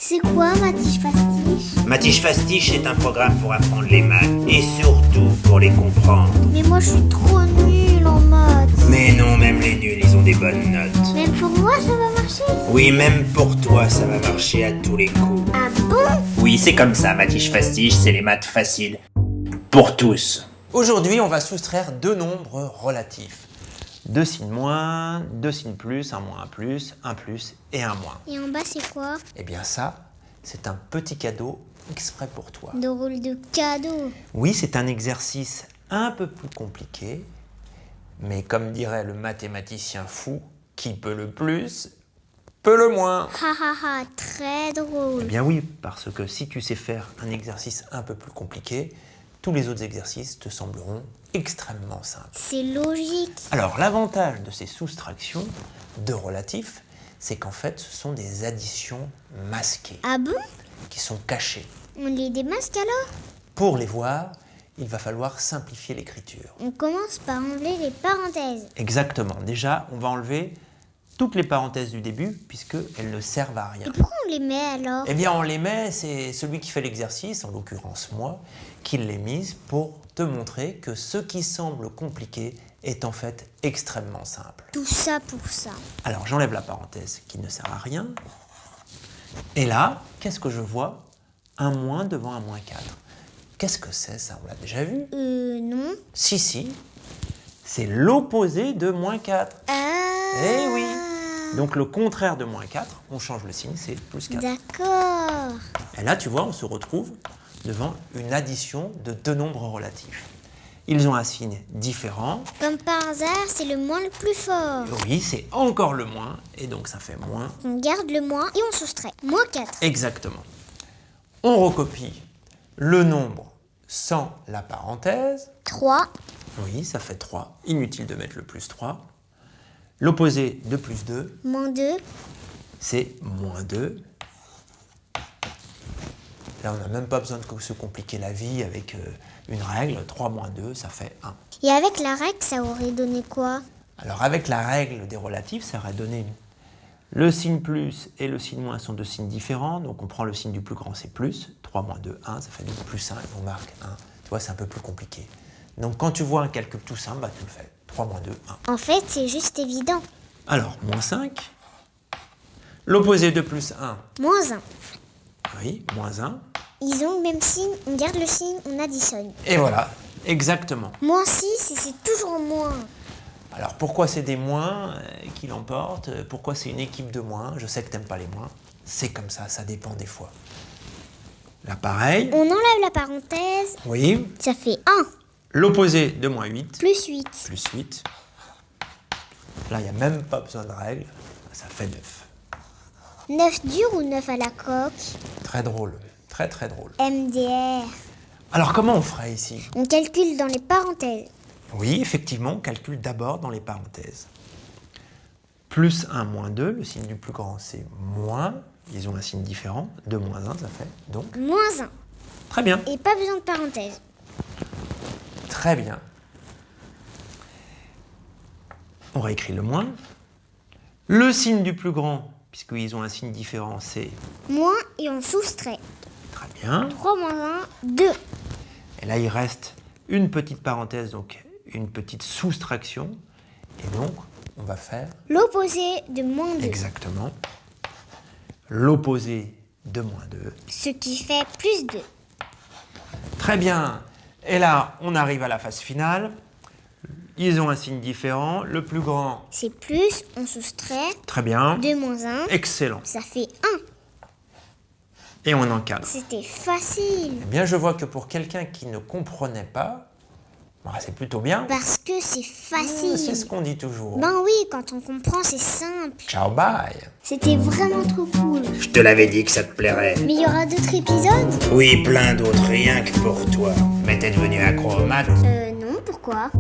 C'est quoi Matiche Fastiche? Matiche Fastiche est un programme pour apprendre les maths et surtout pour les comprendre. Mais moi je suis trop nulle en maths. Mais non, même les nuls, ils ont des bonnes notes. Même pour moi ça va marcher? Oui, même pour toi, ça va marcher à tous les coups. Ah bon? Oui, c'est comme ça, Matiche Fastiche, c'est les maths faciles. Pour tous. Aujourd'hui, on va soustraire deux nombres relatifs. Deux signes moins, deux signes plus, un moins, un plus et un moins. Et en bas c'est quoi? Eh bien ça, c'est un petit cadeau exprès pour toi. Drôle de cadeau. Oui, c'est un exercice un peu plus compliqué, mais comme dirait le mathématicien fou, qui peut le plus, peut le moins. Ha ha ha, très drôle. Eh bien oui, parce que si tu sais faire un exercice un peu plus compliqué, tous les autres exercices te sembleront extrêmement simples. C'est logique. Alors, l'avantage de ces soustractions de relatifs, c'est qu'en fait, ce sont des additions masquées, Ah bon? qui sont cachées. On les démasque alors? Pour les voir, il va falloir simplifier l'écriture. On commence par enlever les parenthèses. Exactement. Déjà, on va enlever toutes les parenthèses du début, puisqu'elles ne servent à rien. Et pourquoi on les met alors? Eh bien, on les met, c'est celui qui fait l'exercice, en l'occurrence moi, qui les mise pour te montrer que ce qui semble compliqué est en fait extrêmement simple. Tout ça pour ça. Alors, j'enlève la parenthèse qui ne sert à rien. Et là, qu'est-ce que je vois? Un moins devant un moins 4. Qu'est-ce que c'est ça? On l'a déjà vu? Non. Si. C'est l'opposé de moins 4. Ah. Eh oui. Donc le contraire de moins 4, on change le signe, c'est plus 4. D'accord. Et là, tu vois, on se retrouve devant une addition de deux nombres relatifs. Ils ont un signe différent. Comme par hasard, c'est le moins le plus fort. Oui, c'est encore le moins, et donc ça fait moins. On garde le moins et on soustrait. Moins 4. Exactement. On recopie le nombre sans la parenthèse. 3. Oui, ça fait 3. Inutile de mettre le plus 3. L'opposé de plus 2, Moins 2. c'est moins 2. Là, on n'a même pas besoin de se compliquer la vie avec une règle. 3 moins 2, ça fait 1. Et avec la règle, ça aurait donné quoi? Alors, avec la règle des relatifs, ça aurait donné le signe plus et le signe moins sont deux signes différents. Donc, on prend le signe du plus grand, c'est plus. 3 moins 2, 1, ça fait 2 plus 1, et on marque 1. Tu vois, c'est un peu plus compliqué. Donc, quand tu vois un calcul tout simple, bah, tu le fais. 3 moins 2, 1. En fait, c'est juste évident. Alors, moins 5. L'opposé de plus 1, Moins 1. oui, moins 1. Ils ont le même signe, on garde le signe, on additionne. Et voilà, exactement. Moins 6, et c'est toujours moins. Alors, pourquoi c'est des moins qui l'emportent? Pourquoi c'est une équipe de moins? Je sais que t'aimes pas les moins. C'est comme ça dépend des fois. Là, pareil. On enlève la parenthèse, Oui. ça fait 1. L'opposé de moins 8. Plus 8. Plus 8. Là, il n'y a même pas besoin de règle. Ça fait 9. 9 dur ou 9 à la coque? Très drôle. Très, très drôle. MDR. Alors, comment on ferait ici? On calcule dans les parenthèses. Oui, effectivement, on calcule d'abord dans les parenthèses. Plus 1, moins 2, le signe du plus grand, c'est moins. Ils ont un signe différent. 2 moins 1, ça fait donc... Moins 1. Très bien. Et pas besoin de parenthèse. Très bien. On réécrit le moins. Le signe du plus grand, puisqu'ils ont un signe différent, c'est... Moins et on soustrait. Très bien. 3 moins 1, 2. Et là, il reste une petite parenthèse, donc une petite soustraction. Et donc, on va faire L'opposé de moins 2. exactement l'opposé de moins 2. Ce qui fait plus 2. Très bien. Et là, on arrive à la phase finale. Ils ont un signe différent. Le plus grand, C'est plus, on soustrait. très bien. 2 moins 1, Excellent. ça fait 1. Et on encadre. C'était facile. Eh bien, je vois que pour quelqu'un qui ne comprenait pas, bah, c'est plutôt bien. Parce que c'est facile. C'est ce qu'on dit toujours. Ben oui, quand on comprend, c'est simple. Ciao, bye. C'était vraiment trop cool. Je te l'avais dit que ça te plairait. Mais il y aura d'autres épisodes? Oui, plein d'autres, rien que pour toi. Mais t'es devenu accro aux maths. Non, pourquoi?